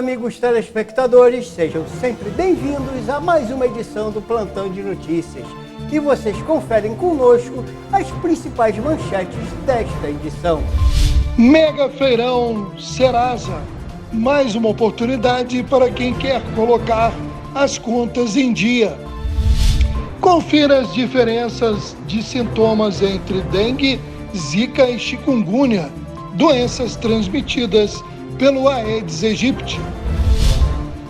amigos telespectadores, sejam sempre bem-vindos a mais uma edição do Plantão de Notícias. E vocês conferem conosco as principais manchetes desta edição. Mega Feirão Serasa, mais uma oportunidade para quem quer colocar as contas em dia. Confira as diferenças de sintomas entre dengue, zika e chikungunya, doenças transmitidas pelo Aedes aegypti.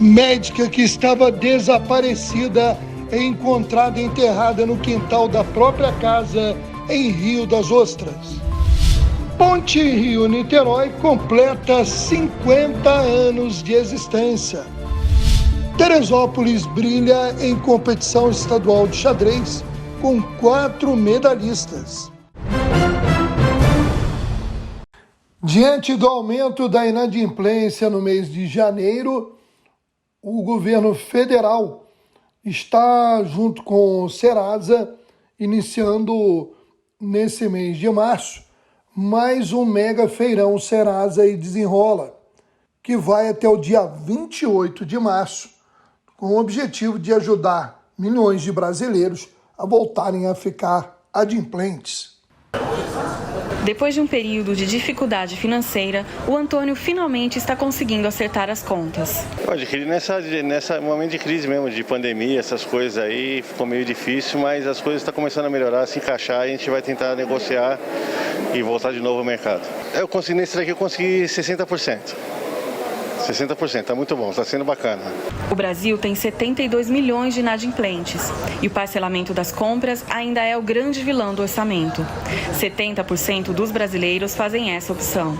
Médica que estava desaparecida é encontrada enterrada no quintal da própria casa em Rio das Ostras. Ponte Rio-Niterói completa 50 anos de existência. Teresópolis brilha em competição estadual de xadrez com 4 medalhistas. Diante do aumento da inadimplência no mês de janeiro, o governo federal está, junto com o Serasa, iniciando nesse mês de março, mais um mega feirão Serasa e Desenrola, que vai até o dia 28 de março, com o objetivo de ajudar milhões de brasileiros a voltarem a ficar adimplentes. Depois de um período de dificuldade financeira, o Antônio finalmente está conseguindo acertar as contas. Adquirir nessa momento de crise mesmo, de pandemia, essas coisas aí, ficou meio difícil, mas as coisas estão começando a melhorar, a se encaixar, e a gente vai tentar negociar e voltar de novo ao mercado. Nesse daqui eu consegui 60%. 60%, tá muito bom, tá sendo bacana. O Brasil tem 72 milhões de inadimplentes e o parcelamento das compras ainda é o grande vilão do orçamento. 70% dos brasileiros fazem essa opção.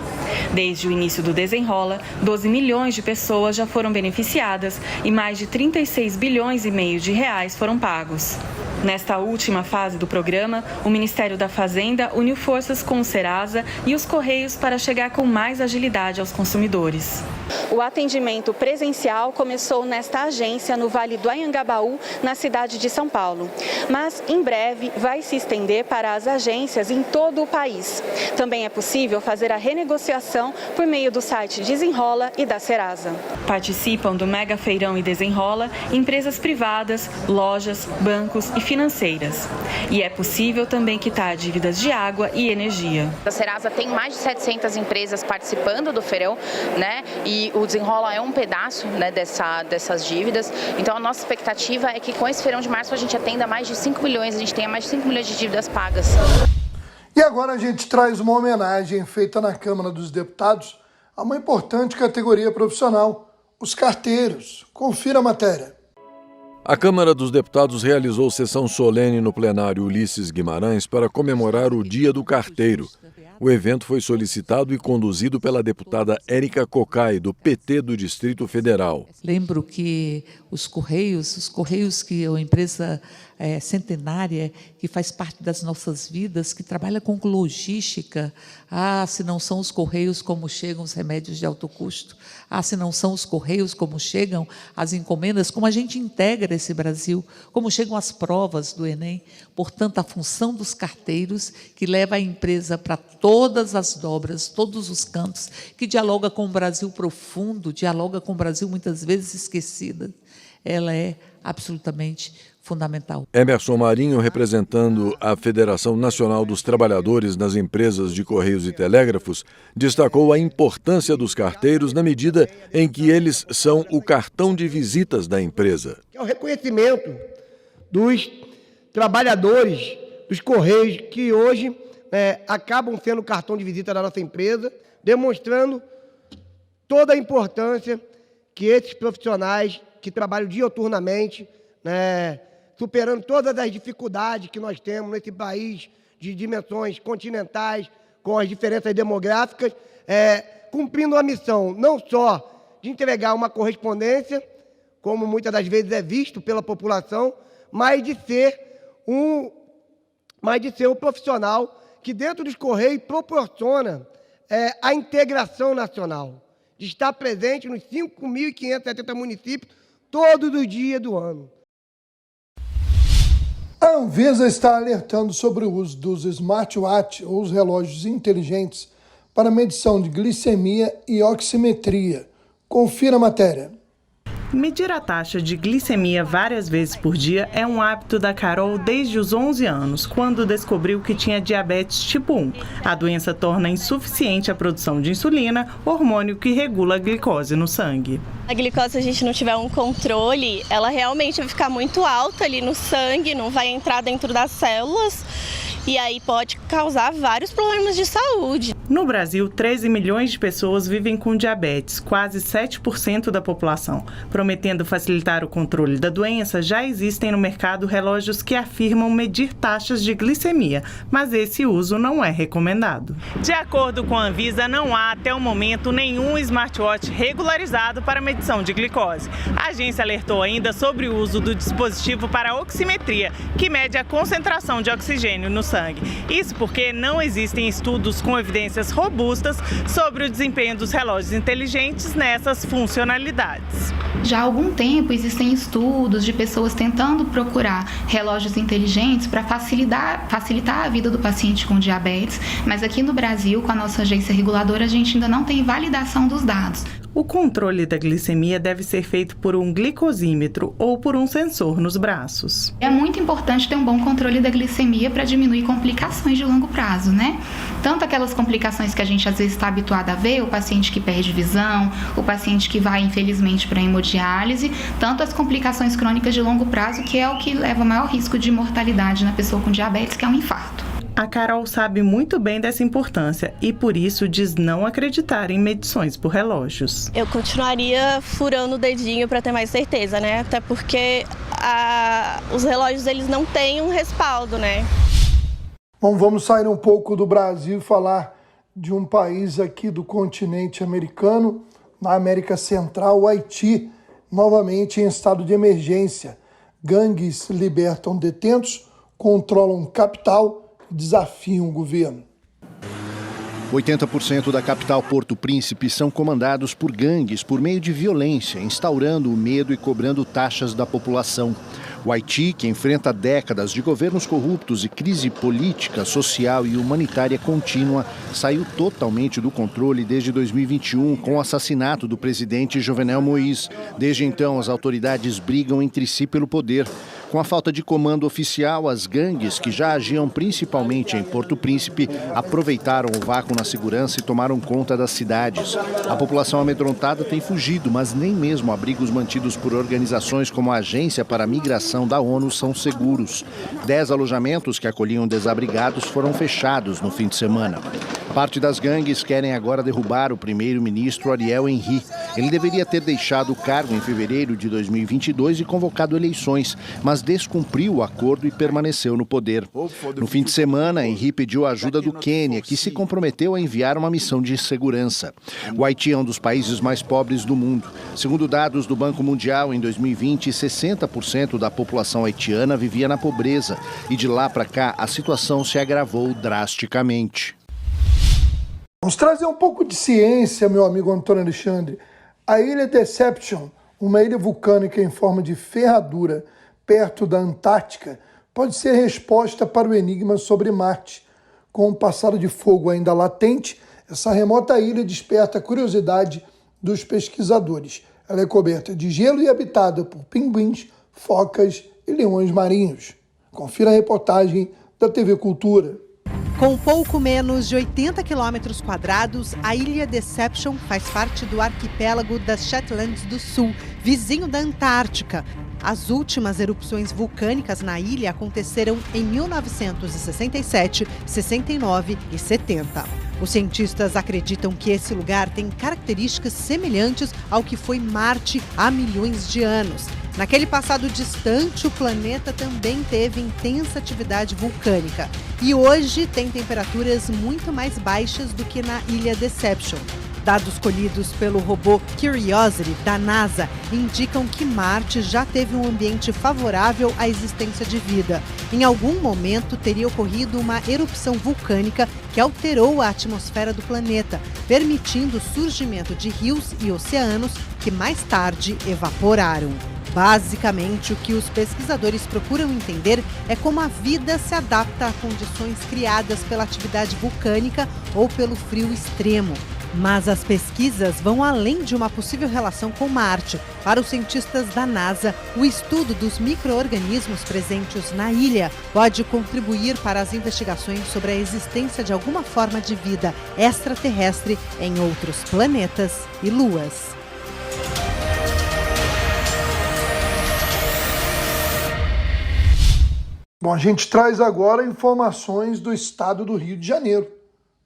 Desde o início do Desenrola, 12 milhões de pessoas já foram beneficiadas e mais de 36 bilhões e meio de reais foram pagos. Nesta última fase do programa, o Ministério da Fazenda uniu forças com o Serasa e os Correios para chegar com mais agilidade aos consumidores. O atendimento presencial começou nesta agência no Vale do Anhangabaú, na cidade de São Paulo. Mas, em breve, vai se estender para as agências em todo o país. Também é possível fazer a renegociação por meio do site Desenrola e da Serasa. Participam do Mega Feirão e Desenrola empresas privadas, lojas, bancos e financeiras. E é possível também quitar dívidas de água e energia. A Serasa tem mais de 700 empresas participando do feirão, né? E o Desenrola é um pedaço, né, dessas dívidas. Então a nossa expectativa é que com esse feirão de março a gente atenda mais de 5 milhões, a gente tenha mais de 5 milhões de dívidas pagas. E agora a gente traz uma homenagem feita na Câmara dos Deputados a uma importante categoria profissional, os carteiros. Confira a matéria. A Câmara dos Deputados realizou sessão solene no plenário Ulisses Guimarães para comemorar o Dia do Carteiro. O evento foi solicitado e conduzido pela deputada Érica Cocai, do PT do Distrito Federal. Lembro que os Correios que é uma empresa centenária, que faz parte das nossas vidas, que trabalha com logística. Se não são os Correios, como chegam os remédios de alto custo? Se não são os Correios, como chegam as encomendas? Como a gente integra esse Brasil? Como chegam as provas do Enem? Portanto, a função dos carteiros, que leva a empresa para todas as dobras, todos os cantos, que dialoga com o Brasil profundo, dialoga com o Brasil muitas vezes esquecida, ela é absolutamente fundamental. Emerson Marinho, representando a Federação Nacional dos Trabalhadores nas Empresas de Correios e Telégrafos, destacou a importância dos carteiros na medida em que eles são o cartão de visitas da empresa. É o reconhecimento dos trabalhadores dos Correios que hoje acabam sendo o cartão de visita da nossa empresa, demonstrando toda a importância que esses profissionais que trabalham diuturnamente, superando todas as dificuldades que nós temos nesse país de dimensões continentais, com as diferenças demográficas, cumprindo a missão não só de entregar uma correspondência, como muitas das vezes é visto pela população, mas de ser um profissional que dentro dos Correios proporciona a integração nacional, de estar presente nos 5.570 municípios todos os dias do ano. A Anvisa está alertando sobre o uso dos smartwatch, ou os relógios inteligentes, para medição de glicemia e oximetria, Confira a matéria. Medir a taxa de glicemia várias vezes por dia é um hábito da Carol desde os 11 anos, quando descobriu que tinha diabetes tipo 1. A doença torna insuficiente a produção de insulina, hormônio que regula a glicose no sangue. A glicose, se a gente não tiver um controle, ela realmente vai ficar muito alta ali no sangue, não vai entrar dentro das células. E aí pode causar vários problemas de saúde. No Brasil, 13 milhões de pessoas vivem com diabetes, quase 7% da população. Prometendo facilitar o controle da doença, já existem no mercado relógios que afirmam medir taxas de glicemia, mas esse uso não é recomendado. De acordo com a Anvisa, não há até o momento nenhum smartwatch regularizado para medição de glicose. A agência alertou ainda sobre o uso do dispositivo para oximetria, que mede a concentração de oxigênio no sangue. Isso porque não existem estudos com evidências robustas sobre o desempenho dos relógios inteligentes nessas funcionalidades. Já há algum tempo existem estudos de pessoas tentando procurar relógios inteligentes para facilitar a vida do paciente com diabetes, mas aqui no Brasil, com a nossa agência reguladora, a gente ainda não tem validação dos dados. O controle da glicemia deve ser feito por um glicosímetro ou por um sensor nos braços. É muito importante ter um bom controle da glicemia para diminuir complicações de longo prazo, né? Tanto aquelas complicações que a gente às vezes está habituado a ver, o paciente que perde visão, o paciente que vai infelizmente para a hemodiálise, tanto as complicações crônicas de longo prazo, que é o que leva maior risco de mortalidade na pessoa com diabetes, que é um infarto. A Carol sabe muito bem dessa importância e, por isso, diz não acreditar em medições por relógios. Eu continuaria furando o dedinho para ter mais certeza, né? Até porque os relógios eles não têm um respaldo, né? Bom, vamos sair um pouco do Brasil e falar de um país aqui do continente americano, na América Central, o Haiti, novamente em estado de emergência. Gangues libertam detentos, controlam capital, desafiam o governo. 80% da capital Porto Príncipe são comandados por gangues por meio de violência, instaurando o medo e cobrando taxas da população. O Haiti, que enfrenta décadas de governos corruptos e crise política, social e humanitária contínua, saiu totalmente do controle desde 2021 com o assassinato do presidente Jovenel Moïse. Desde então, as autoridades brigam entre si pelo poder. Com a falta de comando oficial, as gangues, que já agiam principalmente em Porto Príncipe, aproveitaram o vácuo na segurança e tomaram conta das cidades. A população amedrontada tem fugido, mas nem mesmo abrigos mantidos por organizações como a Agência para a Migração da ONU são seguros. 10 alojamentos que acolhiam desabrigados foram fechados no fim de semana. Parte das gangues querem agora derrubar o primeiro-ministro Ariel Henry. Ele deveria ter deixado o cargo em fevereiro de 2022 e convocado eleições, mas descumpriu o acordo e permaneceu no poder. No fim de semana, Henry pediu a ajuda do Quênia, que se comprometeu a enviar uma missão de segurança. O Haiti é um dos países mais pobres do mundo. Segundo dados do Banco Mundial, em 2020, 60% da população haitiana vivia na pobreza. E de lá para cá, a situação se agravou drasticamente. Vamos trazer um pouco de ciência, meu amigo Antônio Alexandre. A ilha Deception, uma ilha vulcânica em forma de ferradura perto da Antártica, pode ser resposta para o enigma sobre Marte. Com um passado de fogo ainda latente, essa remota ilha desperta a curiosidade dos pesquisadores. Ela é coberta de gelo e habitada por pinguins, focas e leões marinhos. Confira a reportagem da TV Cultura. Com pouco menos de 80 quilômetros quadrados, a ilha Deception faz parte do arquipélago das Shetlands do Sul, vizinho da Antártica. As últimas erupções vulcânicas na ilha aconteceram em 1967, 69 e 70. Os cientistas acreditam que esse lugar tem características semelhantes ao que foi Marte há milhões de anos. Naquele passado distante, o planeta também teve intensa atividade vulcânica. E hoje tem temperaturas muito mais baixas do que na ilha Deception. Dados colhidos pelo robô Curiosity, da NASA, indicam que Marte já teve um ambiente favorável à existência de vida. Em algum momento teria ocorrido uma erupção vulcânica que alterou a atmosfera do planeta, permitindo o surgimento de rios e oceanos que mais tarde evaporaram. Basicamente, o que os pesquisadores procuram entender é como a vida se adapta a condições criadas pela atividade vulcânica ou pelo frio extremo. Mas as pesquisas vão além de uma possível relação com Marte. Para os cientistas da NASA, o estudo dos micro-organismos presentes na ilha pode contribuir para as investigações sobre a existência de alguma forma de vida extraterrestre em outros planetas e luas. Bom, a gente traz agora informações do estado do Rio de Janeiro.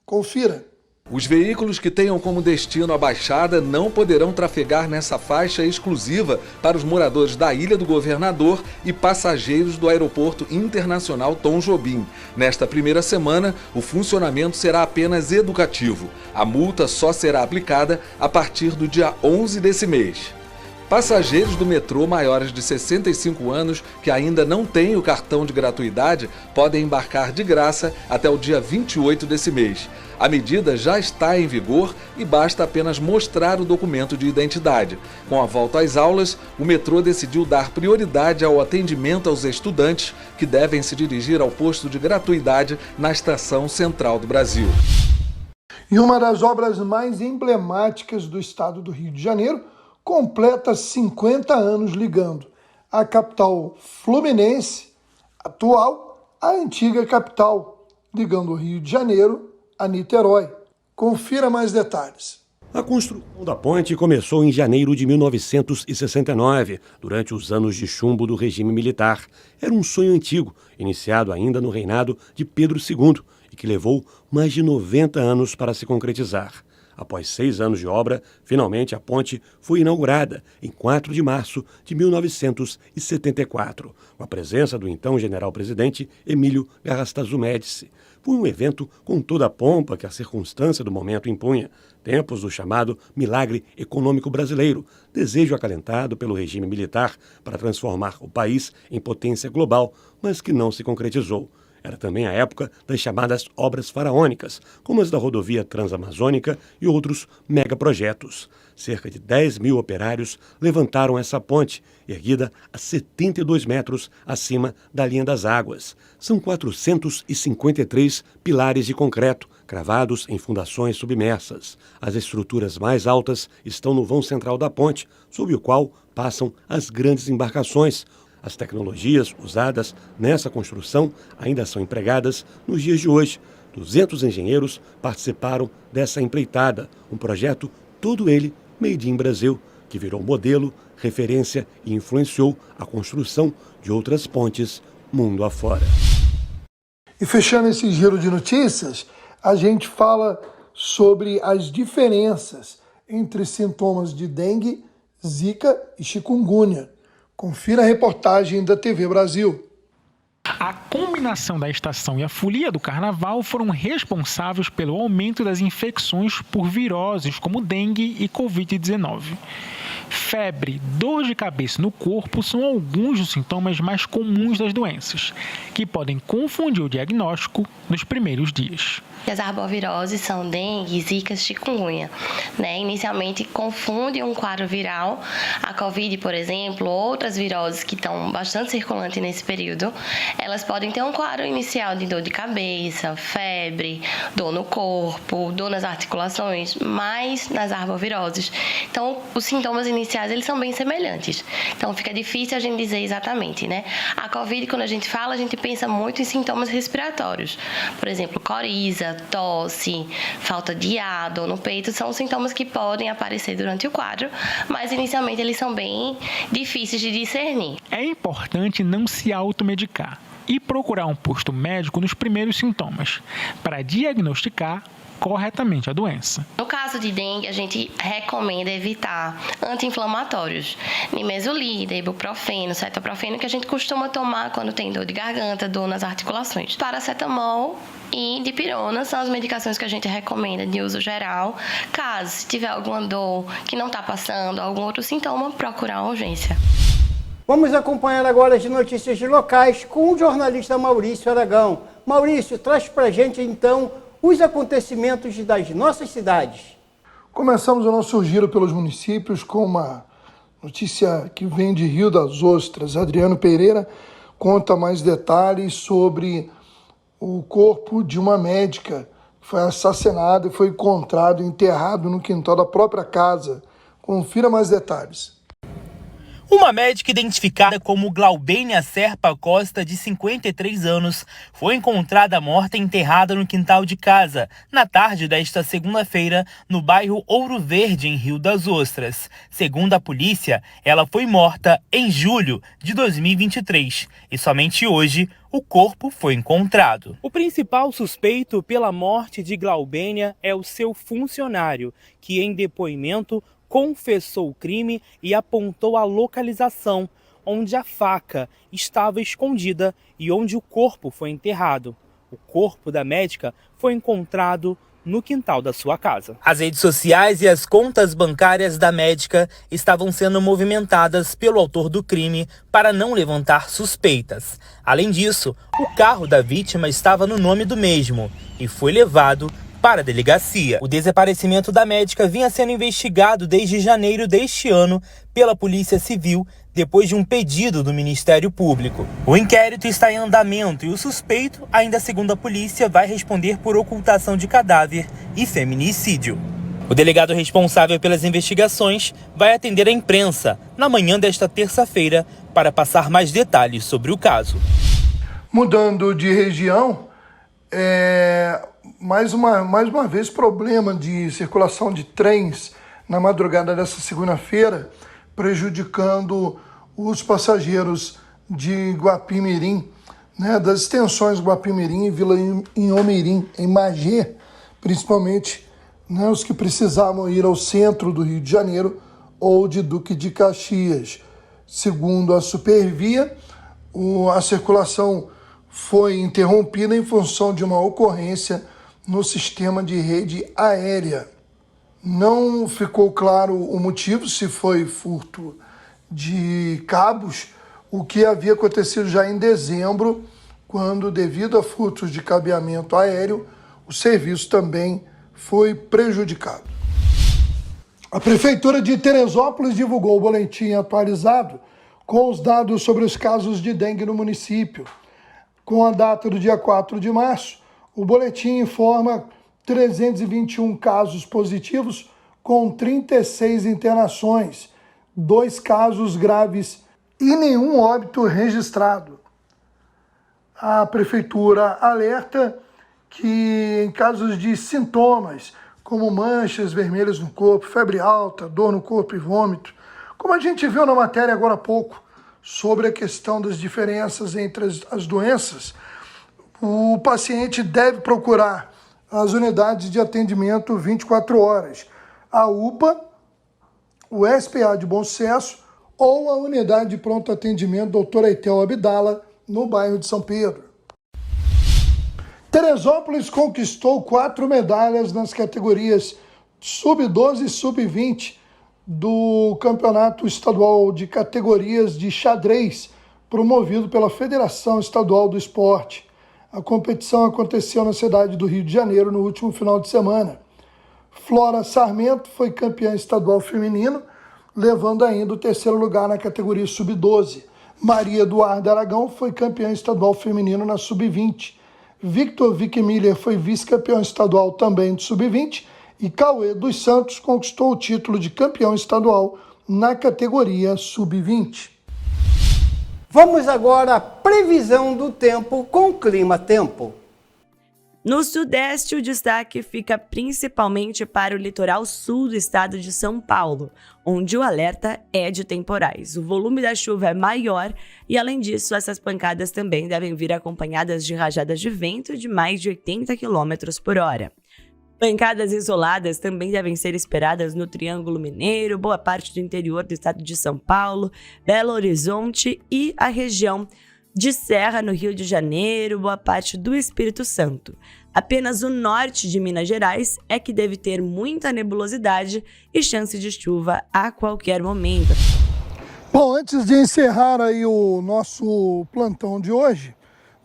Confira. Os veículos que tenham como destino a Baixada não poderão trafegar nessa faixa exclusiva para os moradores da Ilha do Governador e passageiros do Aeroporto Internacional Tom Jobim. Nesta primeira semana, o funcionamento será apenas educativo. A multa só será aplicada a partir do dia 11 desse mês. Passageiros do metrô maiores de 65 anos que ainda não têm o cartão de gratuidade podem embarcar de graça até o dia 28 desse mês. A medida já está em vigor e basta apenas mostrar o documento de identidade. Com a volta às aulas, o metrô decidiu dar prioridade ao atendimento aos estudantes que devem se dirigir ao posto de gratuidade na Estação Central do Brasil. E uma das obras mais emblemáticas do estado do Rio de Janeiro completa 50 anos ligando a capital fluminense atual à antiga capital, ligando o Rio de Janeiro a Niterói. Confira mais detalhes. A construção da ponte começou em janeiro de 1969, durante os anos de chumbo do regime militar. Era um sonho antigo, iniciado ainda no reinado de Pedro II, e que levou mais de 90 anos para se concretizar. Após 6 anos de obra, finalmente a ponte foi inaugurada em 4 de março de 1974, com a presença do então general-presidente Emílio Garrastazu Médici. Foi um evento com toda a pompa que a circunstância do momento impunha, tempos do chamado milagre econômico brasileiro, desejo acalentado pelo regime militar para transformar o país em potência global, mas que não se concretizou. Era também a época das chamadas obras faraônicas, como as da rodovia transamazônica e outros megaprojetos. Cerca de 10 mil operários levantaram essa ponte, erguida a 72 metros acima da linha das águas. São 453 pilares de concreto, cravados em fundações submersas. As estruturas mais altas estão no vão central da ponte, sob o qual passam as grandes embarcações. As tecnologias usadas nessa construção ainda são empregadas nos dias de hoje. 200 engenheiros participaram dessa empreitada, um projeto todo ele made in Brasil, que virou modelo, referência e influenciou a construção de outras pontes mundo afora. E fechando esse giro de notícias, a gente fala sobre as diferenças entre sintomas de dengue, zika e chikungunya. Confira a reportagem da TV Brasil. A combinação da estação e a folia do carnaval foram responsáveis pelo aumento das infecções por viroses como dengue e Covid-19. Febre, dor de cabeça no corpo são alguns dos sintomas mais comuns das doenças, que podem confundir o diagnóstico nos primeiros dias. As arboviroses são dengue, zika, chikungunya. Inicialmente confunde um quadro viral, a Covid, por exemplo, outras viroses que estão bastante circulantes nesse período, elas podem ter um quadro inicial de dor de cabeça, febre, dor no corpo, dor nas articulações, mas nas arboviroses. Então, os sintomas iniciais eles são bem semelhantes. Então, fica difícil a gente dizer exatamente, A Covid, quando a gente fala, a gente pensa muito em sintomas respiratórios. Por exemplo, coriza, tosse, falta de ar, dor no peito, são sintomas que podem aparecer durante o quadro, mas inicialmente eles são bem difíceis de discernir. É importante não se automedicar e procurar um posto médico nos primeiros sintomas, para diagnosticar corretamente a doença. No caso de dengue, a gente recomenda evitar anti-inflamatórios, nimesulida, ibuprofeno, cetoprofeno, que a gente costuma tomar quando tem dor de garganta, dor nas articulações. Paracetamol e dipirona são as medicações que a gente recomenda de uso geral. Caso tiver alguma dor que não está passando, algum outro sintoma, procurar uma urgência. Vamos acompanhar agora as notícias locais com o jornalista Maurício Aragão. Maurício, traz pra gente então os acontecimentos das nossas cidades. Começamos o nosso giro pelos municípios com uma notícia que vem de Rio das Ostras. Adriano Pereira conta mais detalhes sobre o corpo de uma médica que foi assassinado e foi encontrado enterrado no quintal da própria casa. Confira mais detalhes. Uma médica identificada como Glaubênia Serpa Costa, de 53 anos, foi encontrada morta e enterrada no quintal de casa, na tarde desta segunda-feira, no bairro Ouro Verde, em Rio das Ostras. Segundo a polícia, ela foi morta em julho de 2023 e somente hoje o corpo foi encontrado. O principal suspeito pela morte de Glaubênia é o seu funcionário, que em depoimento confessou o crime e apontou a localização onde a faca estava escondida e onde o corpo foi enterrado. O corpo da médica foi encontrado no quintal da sua casa. As redes sociais e as contas bancárias da médica estavam sendo movimentadas pelo autor do crime para não levantar suspeitas. Além disso, o carro da vítima estava no nome do mesmo e foi levado para a delegacia. O desaparecimento da médica vinha sendo investigado desde janeiro deste ano pela Polícia Civil, depois de um pedido do Ministério Público. O inquérito está em andamento e o suspeito, ainda segundo a polícia, vai responder por ocultação de cadáver e feminicídio. O delegado responsável pelas investigações vai atender a imprensa na manhã desta terça-feira para passar mais detalhes sobre o caso. Mudando de região, mais uma vez problema de circulação de trens na madrugada dessa segunda-feira, prejudicando os passageiros de Guapimirim, das extensões Guapimirim e Vila Inhomirim, em Magé, principalmente os que precisavam ir ao centro do Rio de Janeiro ou de Duque de Caxias. Segundo a Supervia, a circulação foi interrompida em função de uma ocorrência no sistema de rede aérea. Não ficou claro o motivo, se foi furto de cabos, o que havia acontecido já em dezembro, quando, devido a furtos de cabeamento aéreo, o serviço também foi prejudicado. A Prefeitura de Teresópolis divulgou o boletim atualizado com os dados sobre os casos de dengue no município. Com a data do dia 4 de março, o boletim informa 321 casos positivos com 36 internações, 2 casos graves e nenhum óbito registrado. A Prefeitura alerta que em casos de sintomas, como manchas vermelhas no corpo, febre alta, dor no corpo e vômito, como a gente viu na matéria agora há pouco, sobre a questão das diferenças entre as doenças, o paciente deve procurar as unidades de atendimento 24 horas, a UPA, o SPA de Bom Sucesso ou a unidade de pronto atendimento Dr. Eitel Abdala, no bairro de São Pedro. Teresópolis conquistou 4 medalhas nas categorias Sub-12 e Sub-20 do Campeonato Estadual de Categorias de Xadrez, promovido pela Federação Estadual do Esporte. A competição aconteceu na cidade do Rio de Janeiro no último final de semana. Flora Sarmento foi campeã estadual feminino, levando ainda o 3º lugar na categoria Sub-12. Maria Eduarda Aragão foi campeã estadual feminino na Sub-20. Victor Vick Miller foi vice-campeão estadual também de Sub-20 e Cauê dos Santos conquistou o título de campeão estadual na categoria Sub-20. Vamos agora à previsão do tempo com o Clima Tempo. No Sudeste, o destaque fica principalmente para o litoral sul do estado de São Paulo, onde o alerta é de temporais. O volume da chuva é maior e, além disso, essas pancadas também devem vir acompanhadas de rajadas de vento de mais de 80 km por hora. Pancadas isoladas também devem ser esperadas no Triângulo Mineiro, boa parte do interior do estado de São Paulo, Belo Horizonte e a região de Serra, no Rio de Janeiro, boa parte do Espírito Santo. Apenas o norte de Minas Gerais é que deve ter muita nebulosidade e chance de chuva a qualquer momento. Bom, antes de encerrar aí o nosso plantão de hoje,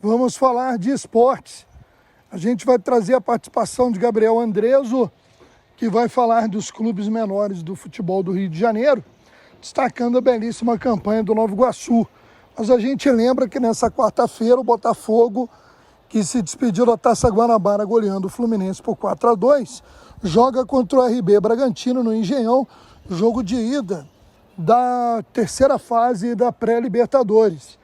vamos falar de esportes. A gente vai trazer a participação de Gabriel Andreso, que vai falar dos clubes menores do futebol do Rio de Janeiro, destacando a belíssima campanha do Nova Iguaçu. Mas a gente lembra que nessa quarta-feira o Botafogo que se despediu da Taça Guanabara goleando o Fluminense por 4-2, joga contra o RB Bragantino no Engenhão, jogo de ida da terceira fase da pré-Libertadores.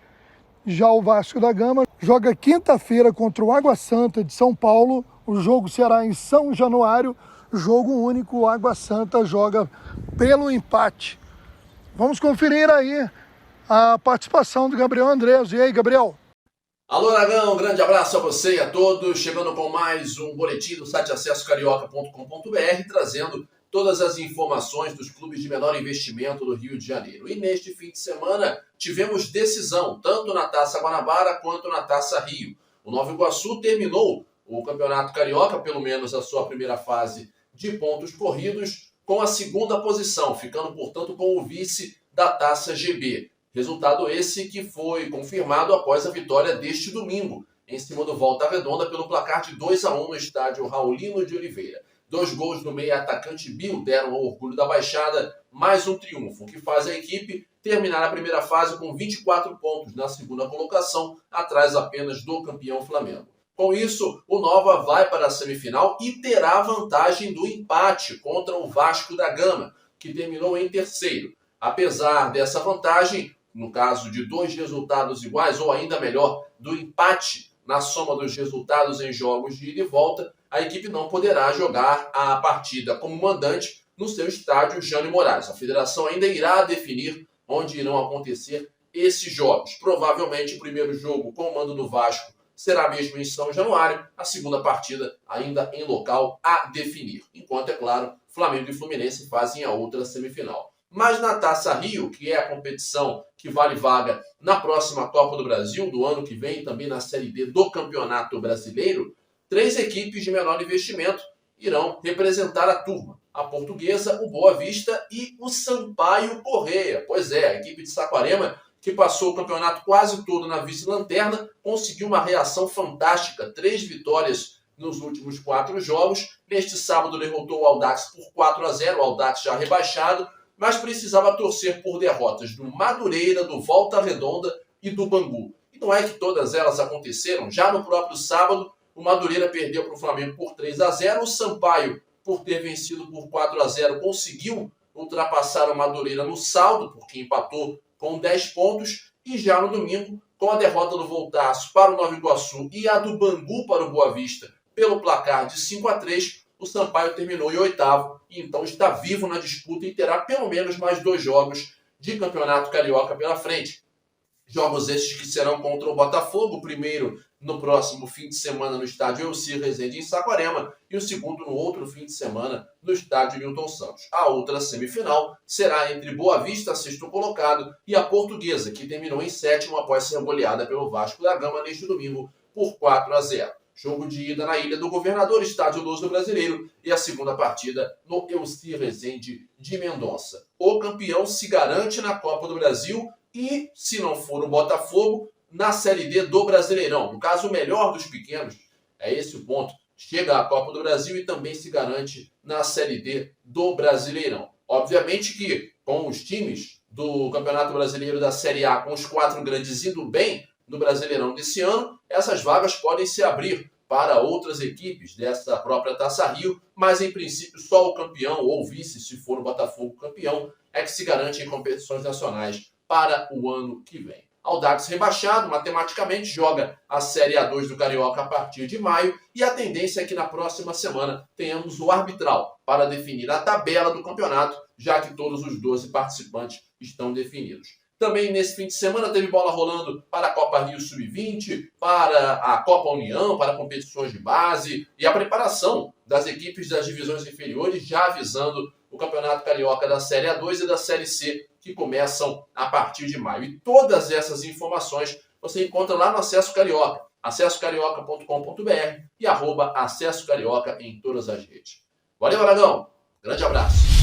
Já o Vasco da Gama joga quinta-feira contra o Água Santa de São Paulo. O jogo será em São Januário, jogo único. O Água Santa joga pelo empate. Vamos conferir aí a participação do Gabriel Andrés. E aí, Gabriel? Alô, Aragão, um grande abraço a você e a todos. Chegando com mais um boletim do site acessocarioca.com.br, trazendo todas as informações dos clubes de menor investimento do Rio de Janeiro. E neste fim de semana tivemos decisão, tanto na Taça Guanabara quanto na Taça Rio. O Nova Iguaçu terminou o Campeonato Carioca, pelo menos a sua primeira fase de pontos corridos, com a segunda posição, ficando, portanto, com o vice da Taça GB. Resultado esse que foi confirmado após a vitória deste domingo, em cima do Volta Redonda, pelo placar de 2-1 no estádio Raulino de Oliveira. 2 gols do meia atacante Bill deram ao orgulho da Baixada mais um triunfo, que faz a equipe terminar a primeira fase com 24 pontos na segunda colocação, atrás apenas do campeão Flamengo. Com isso, o Nova vai para a semifinal e terá vantagem do empate contra o Vasco da Gama, que terminou em terceiro. Apesar dessa vantagem, no caso de 2 resultados iguais, ou ainda melhor, do empate na soma dos resultados em jogos de ida e volta, a equipe não poderá jogar a partida como mandante no seu estádio Jânio Moraes. A federação ainda irá definir onde irão acontecer esses jogos. Provavelmente o primeiro jogo com o mando do Vasco será mesmo em São Januário, a segunda partida ainda em local a definir. Enquanto, é claro, Flamengo e Fluminense fazem a outra semifinal. Mas na Taça Rio, que é a competição que vale vaga na próxima Copa do Brasil, do ano que vem, também na Série D do Campeonato Brasileiro, 3 equipes de menor investimento irão representar a turma. A Portuguesa, o Boa Vista e o Sampaio Corrêa. Pois é, a equipe de Saquarema, que passou o campeonato quase todo na vice-lanterna, conseguiu uma reação fantástica, 3 vitórias nos últimos 4 jogos. Neste sábado derrotou o Audax por 4-0, o Audax já rebaixado, mas precisava torcer por derrotas do Madureira, do Volta Redonda e do Bangu. E não é que todas elas aconteceram. Já no próprio sábado, o Madureira perdeu para o Flamengo por 3-0, o Sampaio, por ter vencido por 4-0, conseguiu ultrapassar o Madureira no saldo, porque empatou com 10 pontos, e já no domingo, com a derrota do Voltaço para o Nova Iguaçu e a do Bangu para o Boa Vista, pelo placar de 5-3, o Sampaio terminou em 8º, e então está vivo na disputa e terá pelo menos mais 2 jogos de Campeonato Carioca pela frente. Jogos esses que serão contra o Botafogo, o primeiro no próximo fim de semana no estádio Elcir Rezende em Saquarema e o segundo no outro fim de semana no estádio Newton Santos. A outra semifinal será entre Boa Vista, 6º colocado, e a Portuguesa, que terminou em 7º após ser goleada pelo Vasco da Gama neste domingo por 4-0. Jogo de ida na Ilha do Governador, estádio Luso Brasileiro, e a segunda partida no Elcir Rezende de Mendonça. O campeão se garante na Copa do Brasil e, se não for o Botafogo, na Série D do Brasileirão. No caso, o melhor dos pequenos, é esse o ponto, chega à Copa do Brasil e também se garante na Série D do Brasileirão. Obviamente que, com os times do Campeonato Brasileiro da Série A, com os 4 grandes indo bem no Brasileirão desse ano, essas vagas podem se abrir para outras equipes dessa própria Taça Rio, mas em princípio só o campeão ou vice, se for o Botafogo campeão, é que se garante em competições nacionais para o ano que vem. Audax rebaixado, matematicamente, joga a Série A2 do Carioca a partir de maio, e a tendência é que na próxima semana tenhamos o arbitral para definir a tabela do campeonato, já que todos os 12 participantes estão definidos. Também nesse fim de semana teve bola rolando para a Copa Rio Sub-20, para a Copa União, para competições de base e a preparação das equipes das divisões inferiores, já avisando o Campeonato Carioca da Série A2 e da Série C, que começam a partir de maio. E todas essas informações você encontra lá no Acesso Carioca, acessocarioca.com.br e @acessocarioca em todas as redes. Valeu, Aragão! Grande abraço!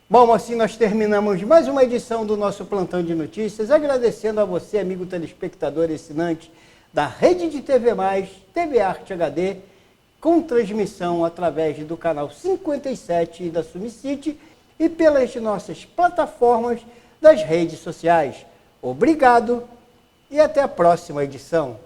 Bom, assim nós terminamos mais uma edição do nosso Plantão de Notícias, agradecendo a você, amigo telespectador e assinante da Rede de TV+, TV Arte HD, com transmissão através do canal 57 da Sumicity e pelas nossas plataformas das redes sociais. Obrigado e até a próxima edição.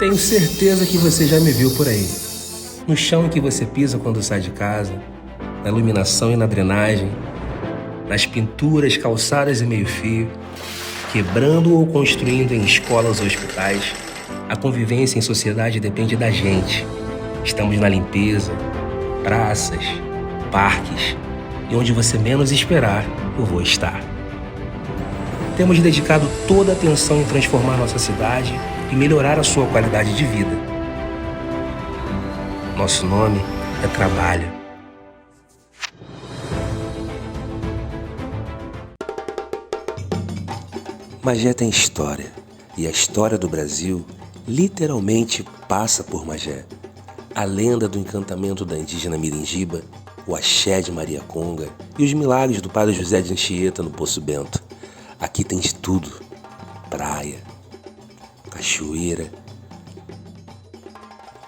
Tenho certeza que você já me viu por aí. No chão em que você pisa quando sai de casa, na iluminação e na drenagem, nas pinturas, calçadas e meio-fio, quebrando ou construindo em escolas ou hospitais. A convivência em sociedade depende da gente. Estamos na limpeza, praças, parques e onde você menos esperar, eu vou estar. Temos dedicado toda a atenção em transformar nossa cidade e melhorar a sua qualidade de vida. Nosso nome é trabalho. Magé tem história, e a história do Brasil literalmente passa por Magé. A lenda do encantamento da indígena Miringiba, o axé de Maria Conga e os milagres do padre José de Anchieta no Poço Bento. Aqui tem de tudo: praia, cachoeira,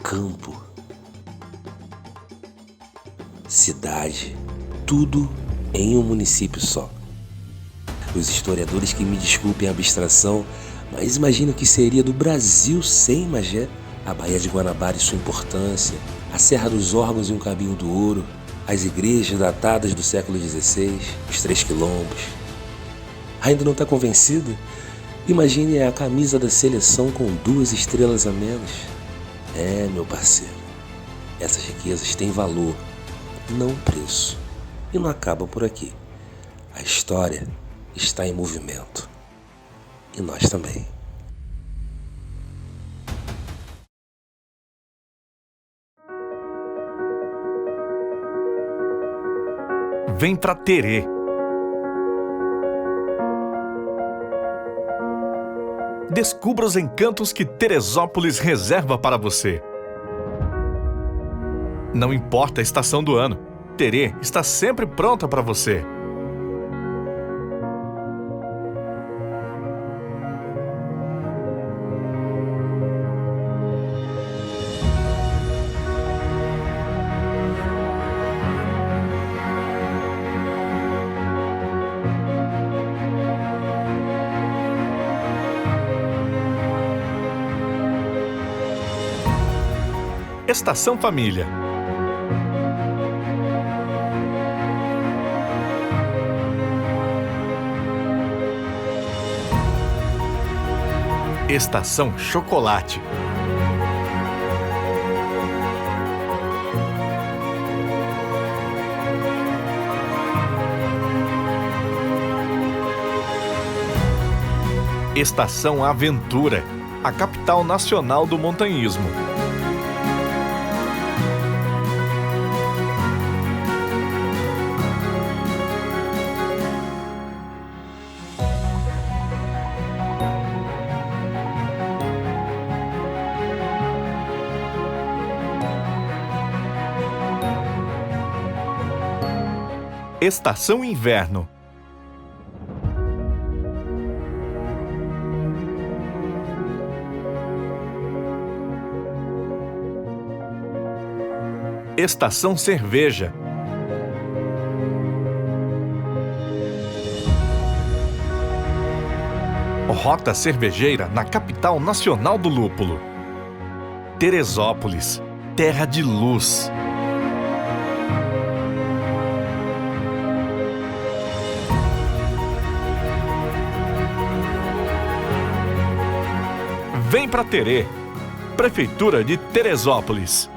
campo, cidade, tudo em um município só. Os historiadores que me desculpem a abstração, mas imagino o que seria do Brasil sem Magé. A Baía de Guanabara e sua importância, a Serra dos Órgãos e um Caminho do Ouro, as igrejas datadas do século XVI, os 3 quilombos. Ainda não está convencido? Imagine a camisa da seleção com 2 estrelas a menos. É, meu parceiro, essas riquezas têm valor, não preço. E não acaba por aqui. A história está em movimento. E nós também. Vem pra Terê. Descubra os encantos que Teresópolis reserva para você. Não importa a estação do ano, Terê está sempre pronta para você. Estação Família. Estação Chocolate. Estação Aventura, a capital nacional do montanhismo. Estação Inverno. Estação Cerveja. Rota cervejeira na capital nacional do lúpulo. Teresópolis, terra de luz. Vem pra Terê, Prefeitura de Teresópolis.